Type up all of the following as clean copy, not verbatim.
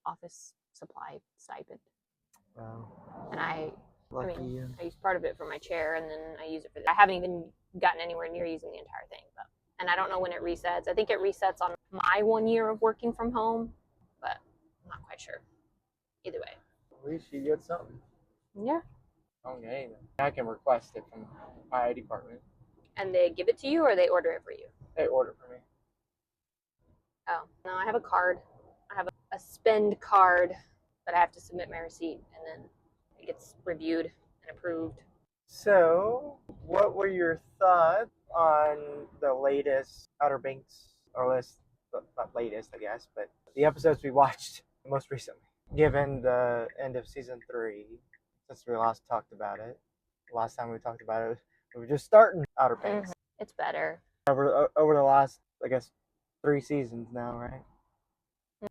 office supply stipend. Wow. And I Lucky. I use part of it for my chair, and then I use it for. I haven't even gotten anywhere near using the entire thing, but and I don't know when it resets. I think it resets on my 1 year of working from home, but I'm not quite sure. Either way. At least you get something. Yeah. Okay, then. I can request it from my department. And they give it to you, or they order it for you? They order for me. Oh, no, I have a card. I have a spend card that I have to submit my receipt, and then it gets reviewed and approved. So, what were your thoughts on the latest Outer Banks, or list, not latest, I guess, but the episodes we watched most recently, given the end of season 3, since we last talked about it. Last time we talked about it, we were just starting Outer Banks. It's better. Over the last, I guess, 3 seasons now, right?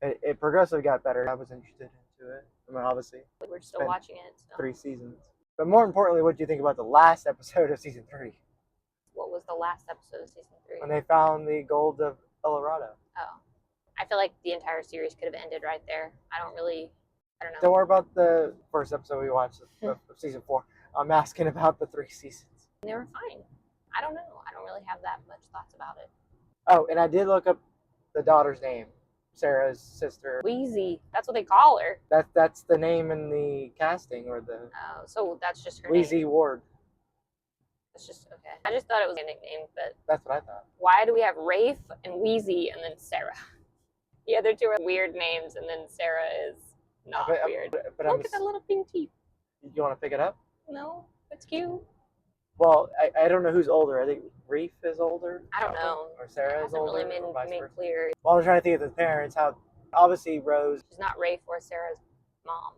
It progressively got better. I was interested into it. I mean, obviously. We're still watching it. So. 3 seasons. But more importantly, what do you think about the last episode of season 3? What was the last episode of season 3? When they found the gold of El Dorado. Oh. I feel like the entire series could have ended right there. I don't know. Don't worry about the first episode we watched of season 4. I'm asking about the 3 seasons. They were fine. I don't know. I don't really have that much thoughts about it. Oh, and I did look up the daughter's name. Sarah's sister. Wheezy. That's what they call her. That's the name in the casting, or the. Oh, so that's just her Wheezy name. Ward. It's just okay. I just thought it was a nickname, but that's what I thought. Why do we have Rafe and Wheezy and then Sarah? The other two are weird names, and then Sarah is not weird. But look at that little pink teeth. You want to pick it up? No, it's cute. Well, I don't know who's older. I think Reef is older. I don't know. Or Sarah is older. It hasn't really made clear. Well, I'm trying to think of the parents. How obviously Rose. She's not Rafe or Sarah's mom.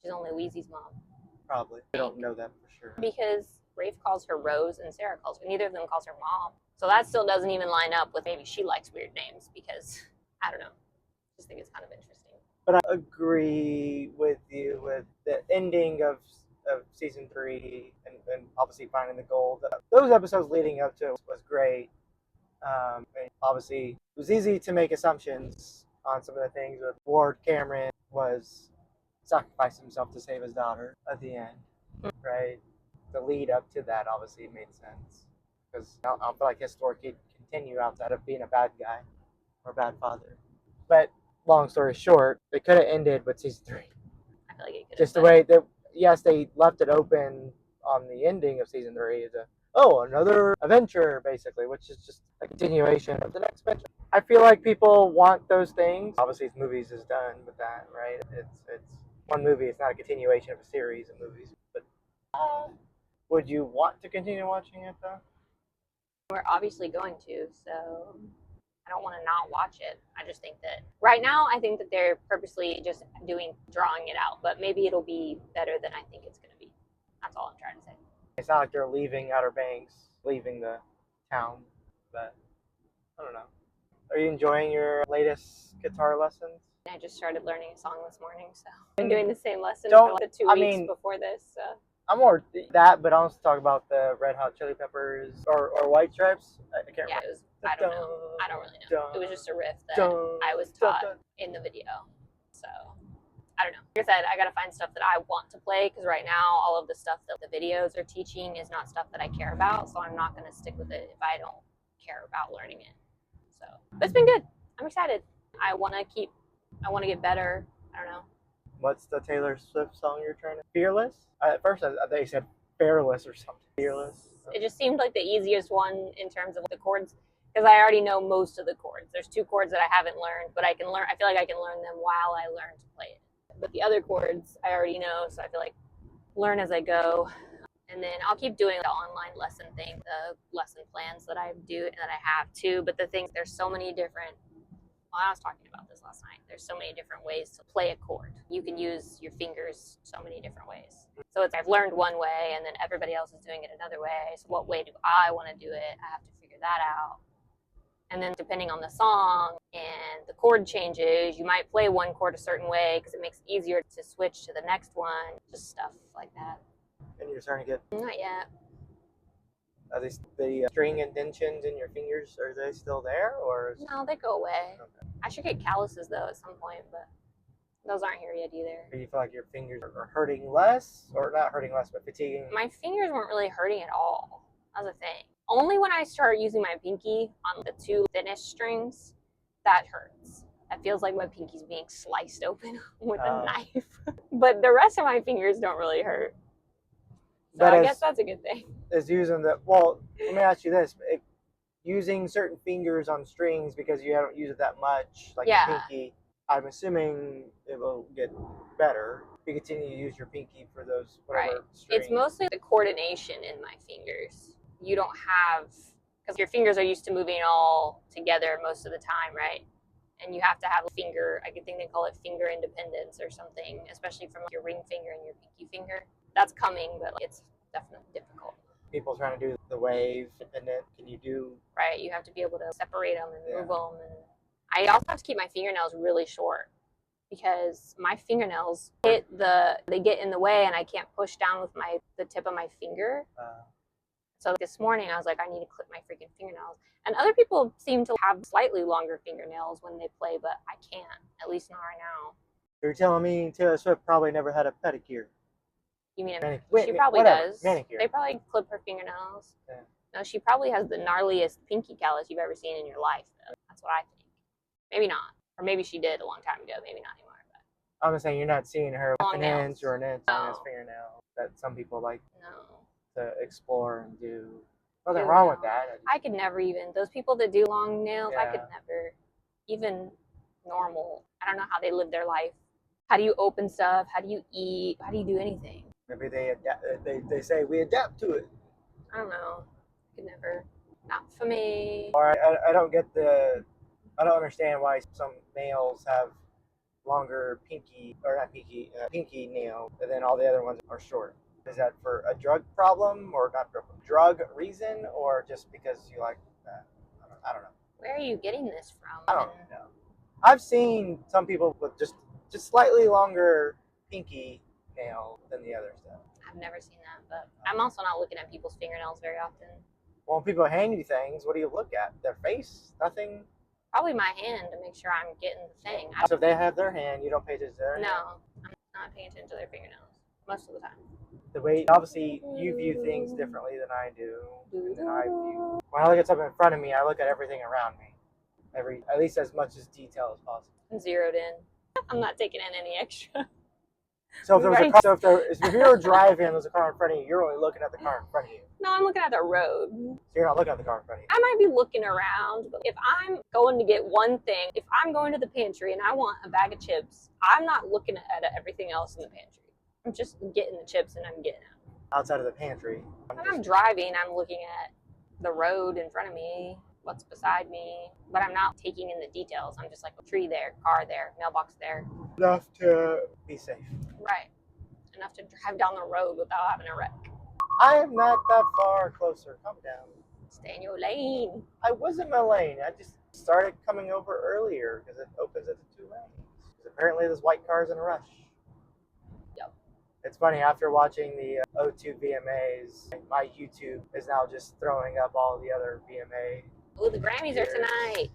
She's only Wheezy's mom. Probably. I don't know that for sure. Because Rafe calls her Rose and Sarah calls her. Neither of them calls her mom. So that still doesn't even line up with maybe she likes weird names because I don't know. I just think it's kind of interesting. But I agree with you with the ending of season 3 and obviously finding the gold. Those episodes leading up to it was great. And obviously, it was easy to make assumptions on some of the things. With Ward Cameron was sacrificing himself to save his daughter at the end, right? The lead up to that obviously made sense because I don't feel like his story could continue outside of being a bad guy or a bad father. But long story short, it could have ended with season 3. I feel like it could. Just the way that. Yes, they left it open on the ending of season 3 another adventure, basically, which is just a continuation of the next adventure. I feel like people want those things. Obviously, movies is done with that, right? It's one movie. It's not a continuation of a series of movies. But would you want to continue watching it, though? We're obviously going to, so I don't want to not watch it. I just think that right now, I think that they're purposely just drawing it out, but maybe it'll be better than I think it's going to be. That's all I'm trying to say. It's not like they're leaving Outer Banks, leaving the town, but I don't know. Are you enjoying your latest guitar lessons? I just started learning a song this morning, so I've been doing the same lesson for like the 2 weeks before this. So. I'm more that, but I'll also talk about the Red Hot Chili Peppers or White Stripes. I can't remember. I don't know. I don't really know. It was just a riff that I was taught in the video. So, I don't know. Like I said, I got to find stuff that I want to play because right now, all of the stuff that the videos are teaching is not stuff that I care about. So, I'm not going to stick with it if I don't care about learning it. So, but it's been good. I'm excited. I want to get better. I don't know. What's the Taylor Swift song you're trying to? Fearless? At first, I thought you said Fearless or something. Fearless? It just seemed like the easiest one in terms of the chords. Because I already know most of the chords. There's 2 chords that I haven't learned, but I feel like I can learn them while I learn to play it. But the other chords I already know, so I feel like learn as I go. And then I'll keep doing the online lesson thing, the lesson plans that I do and that I have too. But the thing, there's so many different, I was talking about this last night. There's so many different ways to play a chord. You can use your fingers so many different ways. So I've learned one way and then everybody else is doing it another way. So what way do I want to do it? I have to figure that out. And then depending on the song and the chord changes, you might play one chord a certain way because it makes it easier to switch to the next one. Just stuff like that. And you're starting to get? Not yet. Are the string indentions in your fingers, are they still there? Or No, they go away. Okay. I should get calluses though at some point, but Those aren't here yet either. Do you feel like your fingers are hurting less, or not hurting less, but fatiguing? My fingers weren't really hurting at all. That was the thing. Only when I start using my pinky on the two thinnest strings, that hurts. That feels like my pinky's being sliced open with a knife. But the rest of my fingers don't really hurt. So I guess that's a good thing. Is using the, well, let me ask you this. Using certain fingers on strings because you haven't used it that much, like your pinky, I'm assuming it will get better if you continue to use your pinky for those whatever strings. It's mostly the coordination in my fingers. You don't have, because your fingers are used to moving all together most of the time, right? And you have to have a finger, I think they call it finger independence or something, especially from your ring finger and your pinky finger. That's coming, but it's definitely difficult. People trying to do the wave, and then can you do? Right, you have to be able to separate them and move them. And I also have to keep my fingernails really short because my fingernails they get in the way, and I can't push down with the tip of my finger. So this morning I was like, I need to clip my freaking fingernails. And other people seem to have slightly longer fingernails when they play, but I can't, at least not right now. You're telling me Taylor Swift probably never had a pedicure? You mean she probably does. Manicure. They probably clip her fingernails. Yeah. No, she probably has the gnarliest pinky callus you've ever seen in your life, though. That's what I think. Maybe not. Or maybe she did a long time ago. Maybe not anymore. But I'm just saying you're not seeing her with an inch or an inch on his No. fingernail that some people like no. to explore and do. Nothing wrong with that. I could never even. Those people that do long nails, I could never. Even normal. I don't know how they live their life. How do you open stuff? How do you eat? How do you do anything? Maybe they say we adapt to it. I don't know. I could never. Not for me. Or I don't understand why some males have longer pinky nail, and then all the other ones are short. Is that for a drug problem, or not drug reason, or just because you like that? I don't know. Where are you getting this from? I don't know. I've seen some people with just slightly longer pinky nail than the other stuff. I've never seen that, but I'm also not looking at people's fingernails very often. Well, when people hand you things, what do you look at? Their face? Nothing? Probably my hand to make sure I'm getting the thing. So if they have their hand, you don't pay attention to their hand? No, I'm not paying attention to their fingernails most of the time. The way, obviously, you view things differently than I do. When I look at something in front of me, I look at everything around me. At least as much as detail as possible. I'm zeroed in. I'm not taking in any extra. So if you're driving and there's a car in front of you, you're only looking at the car in front of you. No, I'm looking at the road. So you're not looking at the car in front of you. I might be looking around, but if I'm going to get one thing, if I'm going to the pantry and I want a bag of chips, I'm not looking at everything else in the pantry. I'm just getting the chips and I'm getting out. Outside of the pantry. When I'm driving, I'm looking at the road in front of me, what's beside me, but I'm not taking in the details. I'm just like, tree there, car there, mailbox there. Enough to be safe. Right. Enough to drive down the road without having a wreck. I am not that far closer. Calm down. Stay in your lane. I was in my lane. I just started coming over earlier because it opens at the 2 lanes. Apparently there's white cars in a rush. Yep. It's funny, after watching the O2 VMAs, my YouTube is now just throwing up all the other VMA. Oh, the Grammys are tonight.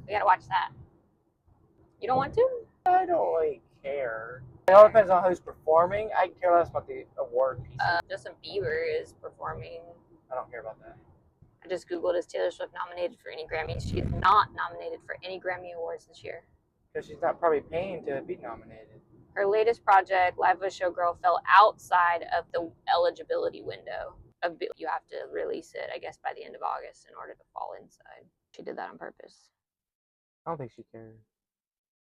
We gotta watch that. You don't want to? I don't really care. It all depends on who's performing. I care less about the award piece. Justin Bieber is performing. I don't care about that. I just Googled, is Taylor Swift nominated for any Grammys? She's not nominated for any Grammy Awards this year. Because she's not probably paying to be nominated. Her latest project, Live with Showgirl, fell outside of the eligibility window. You have to release it, I guess, by the end of August in order to fall inside. She did that on purpose. I don't think she cares.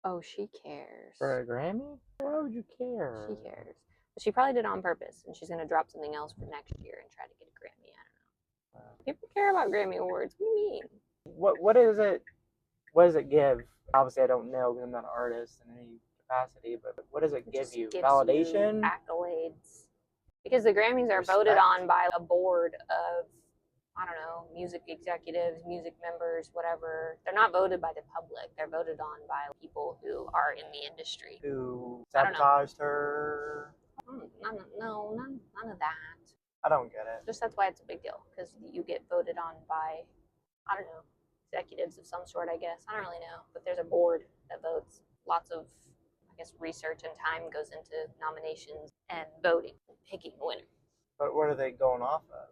Oh, she cares. For a Grammy? Why would you care? She cares. But she probably did it on purpose, and she's going to drop something else for next year and try to get a Grammy. I don't know. People care about Grammy Awards. What do you mean? What is it? What does it give? Obviously, I don't know because I'm not an artist in any capacity, but what does it give you? Validation? Accolades. Because the Grammys are voted on by a board of, I don't know, music executives, music members, whatever. They're not voted by the public. They're voted on by people who are in the industry. Who sabotaged her? None of that. I don't get it. Just that's why it's a big deal, because you get voted on by, I don't know, executives of some sort, I guess. I don't really know. But there's a board that votes lots of, I guess research and time goes into nominations and voting, picking a winner. But what are they going off of?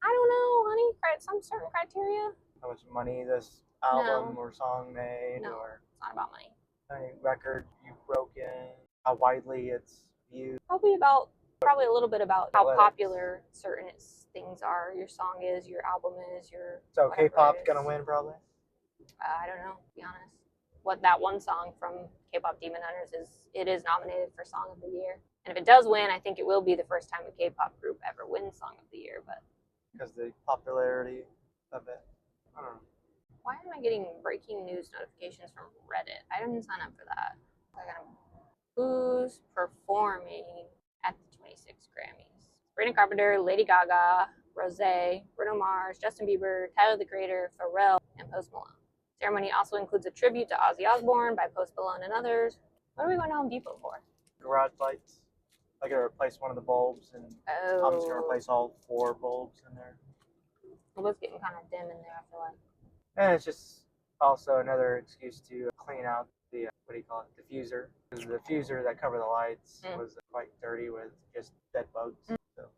I don't know, honey. Some certain criteria. How much money this album or song made, or it's not about money. Any record you've broken, how widely it's viewed. Probably a little bit about how popular certain things are. Your song is, your album is, your. So K-pop's gonna win probably. I don't know, to be honest. What that one song from K-pop Demon Hunters is nominated for Song of the Year. And if it does win, I think it will be the first time a K-pop group ever wins Song of the Year. But because the popularity of it, I don't know. Why am I getting breaking news notifications from Reddit? I didn't sign up for that. Who's performing at the 26 Grammys? Sabrina Carpenter, Lady Gaga, Rosé, Bruno Mars, Justin Bieber, Tyler the Creator, Pharrell, and Post Malone. The ceremony also includes a tribute to Ozzy Osbourne by Post Malone and others. What are we going to Home Depot for? Garage lights. I gotta replace one of the bulbs, and I'm just gonna replace all 4 bulbs in there. It was getting kind of dim in there, I feel like. And it's just also another excuse to clean out the, diffuser. Because the diffuser that covered the lights was quite dirty with just dead bugs. So.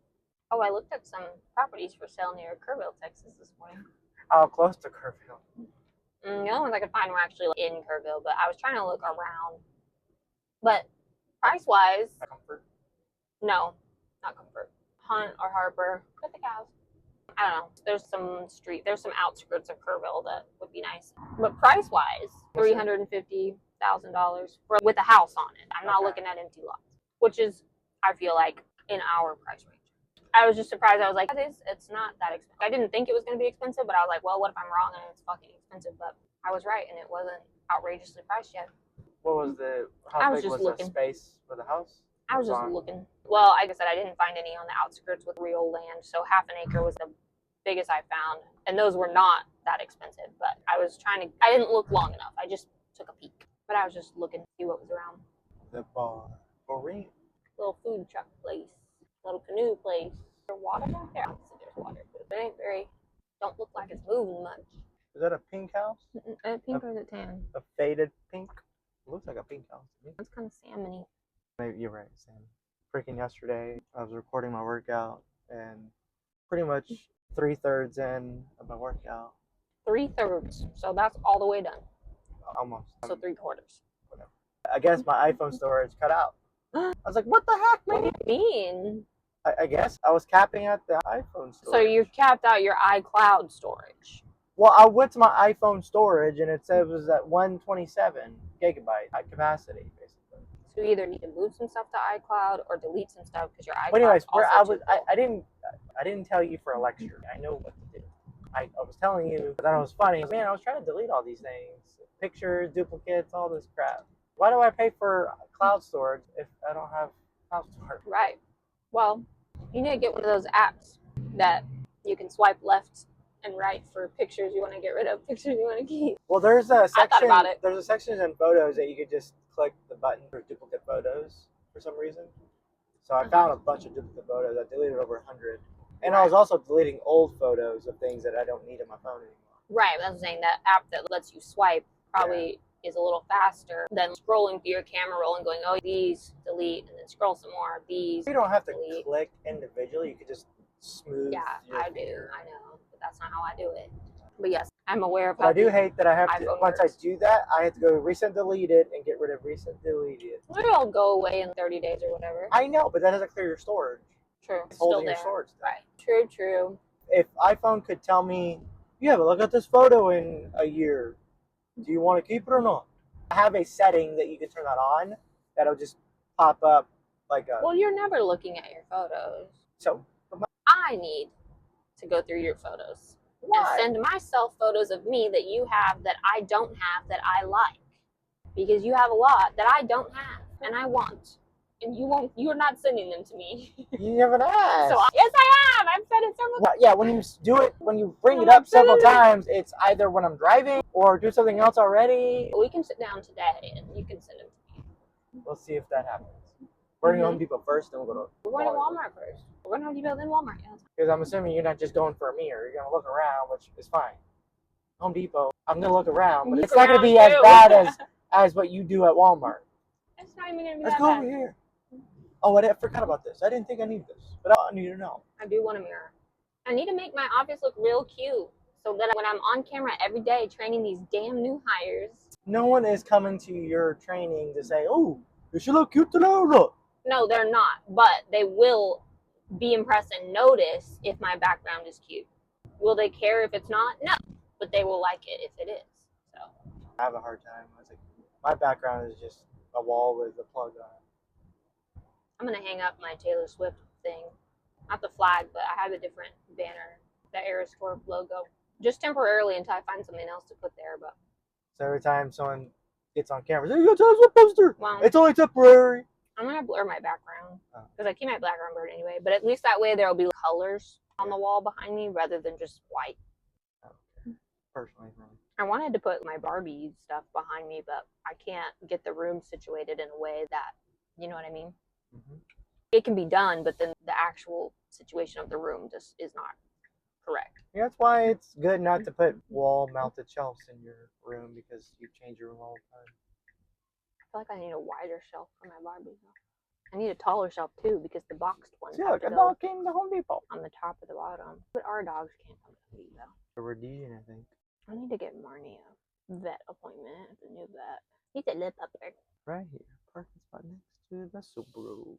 Oh, I looked at some properties for sale near Kerrville, Texas this morning. How close to Kerrville? The only ones I could find were actually in Kerrville, but I was trying to look around. But price-wise... Comfort? No, not Comfort. Hunt or Harper. Put the cows. I don't know. There's some outskirts of Kerrville that would be nice. But price-wise, $350,000 with a house on it. I'm not looking at empty lots, which is, I feel like, in our price range. I was just surprised. I was like, it's not that expensive. I didn't think it was going to be expensive, but I was like, well, what if I'm wrong and it's fucking expensive? But I was right, and it wasn't outrageously priced yet. What was how big was the space for the house? I was just looking. Well, like I said, I didn't find any on the outskirts with real land, so half an acre was the biggest I found, and those were not that expensive, but I didn't look long enough. I just took a peek, but I was just looking to see what was around. The bar for rent. Little food truck place, little canoe place. There's water back there. Obviously there's water, but it ain't don't look like it's moving much. Is that a pink house? Pink or is it tan? A faded pink? It looks like a pink house to me. It's kind of salmony. Maybe you're right, Sam. Freaking yesterday, I was recording my workout, and pretty much 3/3 in of my workout. 3/3, so that's all the way done. Almost. So 3/4. Whatever. I guess my iPhone storage cut out. I was like, what the heck? What do you mean? I guess I was capping at the iPhone storage. So you capped out your iCloud storage. Well, I went to my iPhone storage, and it said it was at 127 gigabyte capacity, basically. So you either need to move some stuff to iCloud or delete some stuff because your iCloud. But anyways, I didn't tell you for a lecture. I know what to do. I was telling you, but then it was funny. Man, I was trying to delete all these things, pictures, duplicates, all this crap. Why do I pay for cloud storage if I don't have cloud storage? Right. Well, you need to get one of those apps that you can swipe left and right for pictures you want to get rid of, pictures you want to keep. Well, there's a section. I thought about it. There's a section in photos that you could just click the button for duplicate photos for some reason. So I found a bunch of duplicate photos. I deleted over 100, and I was also deleting old photos of things that I don't need on my phone anymore. Right. That's what I'm saying. That app that lets you swipe probably is a little faster than scrolling through your camera roll and going, oh, these, delete, and then scroll some more. These. You don't have to delete. click individually. You could just smooth. Yeah, I do. I know, but that's not how I do it. But yes, I'm aware of how. But I do hate that I have to. Once works. I do that, I have to go recent deleted and get rid of recent deleted. It'll go away in 30 days or whatever. I know, but that doesn't clear your storage. True. It's Still holding there. your storage down. Right. True. If iPhone could tell me, you have a look at this photo in a year, do you want to keep it or not? I have a setting that you can turn that on that'll just pop up like a. Well, you're never looking at your photos. So I need to go through your photos. Why? And send myself photos of me that you have that I don't have that I like. Because you have a lot that I don't have and I want. And you're not sending them to me. You haven't asked. Yes, I have. I've said it several times. Yeah, when you do it, when you bring it up several times, it's either when I'm driving or do something else already. We can sit down today and you can send them to me. We'll see if that happens. We're going to Home Depot first, then we'll go to We're going to Walmart first. We're going to Home Depot, then Walmart. Yeah. Because I'm assuming you're not just going for a mirror. You're going to look around, which is fine. Home Depot, I'm going to look around, but it's not going to be as bad as what you do at Walmart. It's not even gonna be Let's that go bad. over here. Oh, I forgot about this. I didn't think I need this, but I need to know. I do want a mirror. I need to make my office look real cute so that when I'm on camera every day training these damn new hires. No one is coming to your training to say, "Oh, you should look cute today." Look. No, they're not, but they will be impressed and notice if my background is cute. Will they care if it's not? No, but they will like it if it is. So I have a hard time. I was like, my background is just a wall with a plug on it. I'm gonna hang up my Taylor Swift thing, not the flag, but I have a different banner, the Aeroscorp logo, just temporarily until I find something else to put there. But so every time someone gets on camera, you got Taylor Swift poster. Well, it's only temporary. I'm gonna blur my background because I keep my background blurred anyway. But at least that way there'll be colors on the wall behind me rather than just white. Okay. Personally, I wanted to put my Barbie stuff behind me, but I can't get the room situated in a way that, you know what I mean? Mm-hmm. It can be done, but then the actual situation of the room just is not correct. Yeah, that's why it's good not to put wall-mounted shelves in your room because you change your room all the time. I feel like I need a wider shelf for my Barbie. I need a taller shelf too because the boxed ones See, have look, to I go came to Home Depot. on the top or the bottom. But our dogs can't come to Home Depot. We're Rhodesian, I think. I need to get Marnie a vet appointment at the new vet. He's a lip upper. Right here, parking spot next to the Subaru.